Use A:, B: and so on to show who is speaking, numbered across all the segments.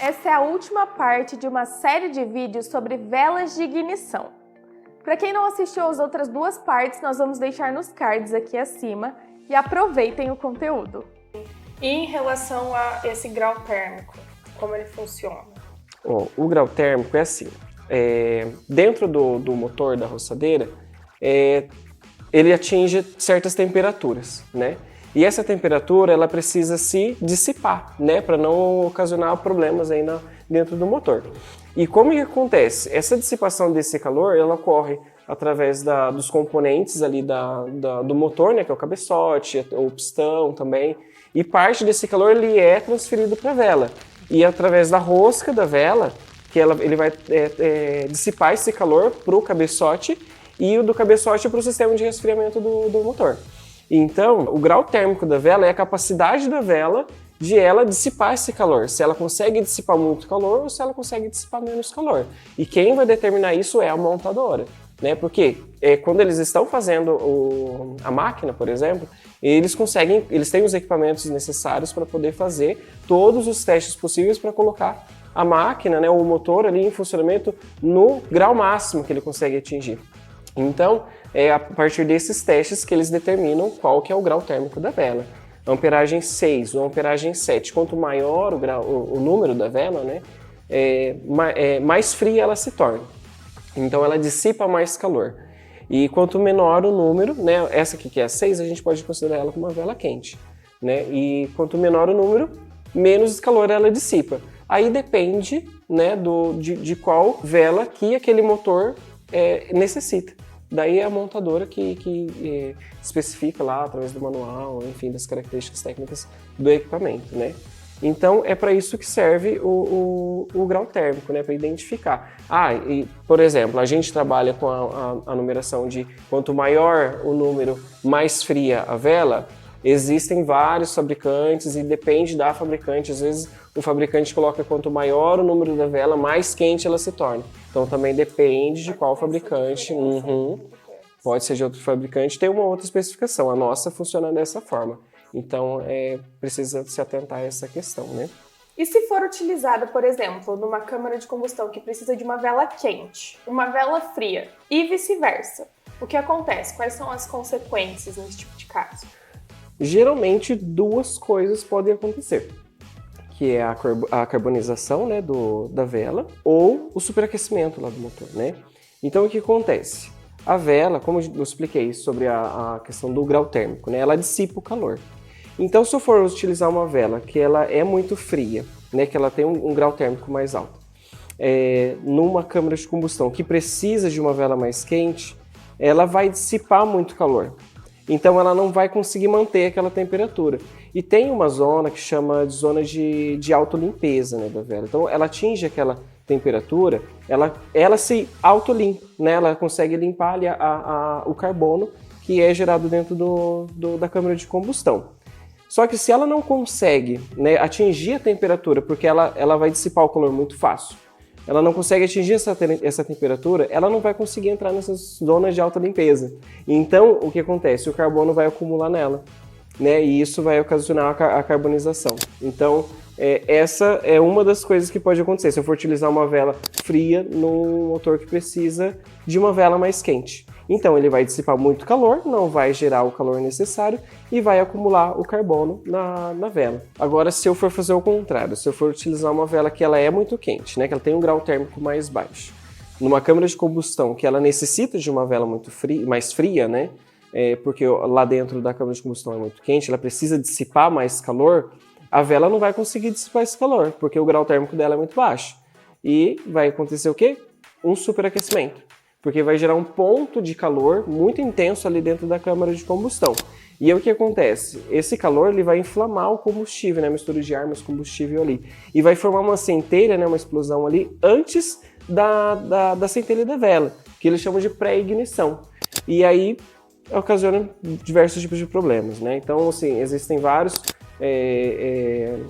A: Essa é a última parte de uma série de vídeos sobre velas de ignição. Para quem não assistiu às outras duas partes, nós vamos deixar nos cards aqui acima e aproveitem o conteúdo. E em relação a esse grau térmico, como ele funciona?
B: O grau térmico é assim, dentro do motor da roçadeira, ele atinge certas temperaturas, né? E essa temperatura ela precisa se dissipar, né, para não ocasionar problemas aí dentro do motor. E como que acontece? Essa dissipação desse calor ela ocorre através dos componentes ali do motor, né, que é o cabeçote, o pistão também, e parte desse calor ele é transferido para a vela. E através da rosca da vela, que ele vai dissipar esse calor para o cabeçote e o do cabeçote para o sistema de resfriamento do motor. Então, o grau térmico da vela é a capacidade da vela de ela dissipar esse calor, se ela consegue dissipar muito calor ou se ela consegue dissipar menos calor. E quem vai determinar isso é a montadora, né? Porque quando eles estão fazendo a máquina, por exemplo, eles têm os equipamentos necessários para poder fazer todos os testes possíveis para colocar a máquina, né, o motor ali em funcionamento no grau máximo que ele consegue atingir. Então, é a partir desses testes que eles determinam qual que é o grau térmico da vela. Amperagem 6 ou amperagem 7, quanto maior o número da vela, né, mais fria ela se torna. Então ela dissipa mais calor. E quanto menor o número, né, essa aqui que é a 6, a gente pode considerar ela como uma vela quente, né? E quanto menor o número, menos calor ela dissipa. Aí depende, né, de qual vela que aquele motor necessita. Daí é a montadora que especifica lá, através do manual, enfim, das características técnicas do equipamento, né? Então, é para isso que serve o grau térmico, né? Para identificar. E, por exemplo, a gente trabalha com a numeração de quanto maior o número, mais fria a vela. Existem vários fabricantes e depende da fabricante. Às vezes, o fabricante coloca quanto maior o número da vela, mais quente ela se torna. Então, também depende de qual fabricante. Pode ser de outro fabricante, tem uma outra especificação. A nossa funciona dessa forma. Então, precisa se atentar a essa questão, né?
A: E se for utilizada, por exemplo, numa câmara de combustão que precisa de uma vela quente, uma vela fria e vice-versa, o que acontece? Quais são as consequências nesse tipo de caso?
B: Geralmente, duas coisas podem acontecer, que é a carbonização, né, da vela ou o superaquecimento lá do motor, né? Então, o que acontece? A vela, como eu expliquei sobre a questão do grau térmico, né, ela dissipa o calor. Então, se eu for utilizar uma vela que ela é muito fria, né, que ela tem um grau térmico mais alto, numa câmara de combustão que precisa de uma vela mais quente, ela vai dissipar muito calor. Então, ela não vai conseguir manter aquela temperatura. E tem uma zona que chama de zona de autolimpeza, né, da vela. Então, ela atinge aquela temperatura, ela se autolimpa, né? Ela consegue limpar ali o carbono que é gerado dentro da câmara de combustão. Só que se ela não consegue, né, atingir a temperatura, porque ela vai dissipar o calor muito fácil, ela não consegue atingir essa temperatura, ela não vai conseguir entrar nessas zonas de alta limpeza. Então, o que acontece? O carbono vai acumular nela, né? E isso vai ocasionar a carbonização. Então, essa é uma das coisas que pode acontecer se eu for utilizar uma vela fria no motor que precisa de uma vela mais quente. Então, ele vai dissipar muito calor, não vai gerar o calor necessário e vai acumular o carbono na vela. Agora, se eu for fazer o contrário, se eu for utilizar uma vela que ela é muito quente, né, que ela tem um grau térmico mais baixo, numa câmara de combustão que ela necessita de uma vela muito mais fria, né, porque lá dentro da câmara de combustão é muito quente, ela precisa dissipar mais calor, a vela não vai conseguir dissipar esse calor, porque o grau térmico dela é muito baixo. E vai acontecer o quê? Um superaquecimento. Porque vai gerar um ponto de calor muito intenso ali dentro da câmara de combustão. E aí o que acontece? Esse calor ele vai inflamar o combustível, né? A mistura de ar mais combustível ali. E vai formar uma centelha, né? Uma explosão ali antes da centelha da vela, que eles chamam de pré-ignição. E aí ocasiona diversos tipos de problemas, né? Então, assim, existem vários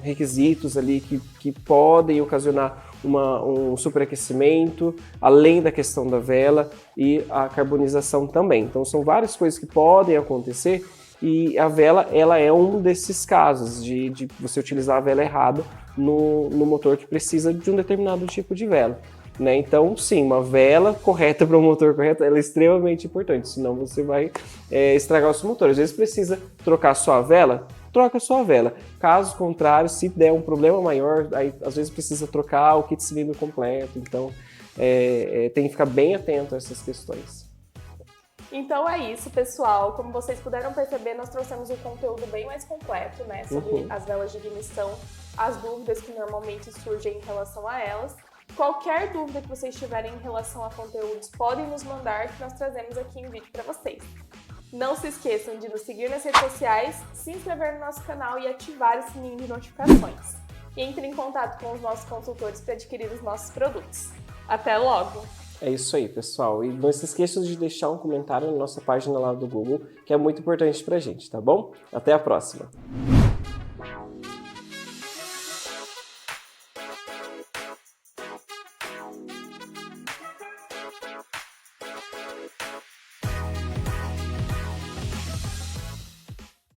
B: requisitos ali que podem ocasionar um superaquecimento, além da questão da vela e a carbonização também. Então são várias coisas que podem acontecer e a vela ela é um desses casos de você utilizar a vela errada no motor que precisa de um determinado tipo de vela. Né? Então, sim, uma vela correta para o motor correto ela é extremamente importante, senão você vai estragar o seu motor. Às vezes precisa trocar só a vela, troca só a vela. Caso contrário, se der um problema maior, aí às vezes precisa trocar o kit cilindro completo. Então, tem que ficar bem atento a essas questões.
A: Então é isso, pessoal. Como vocês puderam perceber, nós trouxemos um conteúdo bem mais completo, né, sobre as velas de ignição, as dúvidas que normalmente surgem em relação a elas. Qualquer dúvida que vocês tiverem em relação a conteúdos, podem nos mandar que nós trazemos aqui em vídeo para vocês. Não se esqueçam de nos seguir nas redes sociais, se inscrever no nosso canal e ativar o sininho de notificações. E entre em contato com os nossos consultores para adquirir os nossos produtos. Até logo!
B: É isso aí, pessoal. E não se esqueçam de deixar um comentário na nossa página lá do Google, que é muito importante pra gente, tá bom? Até a próxima!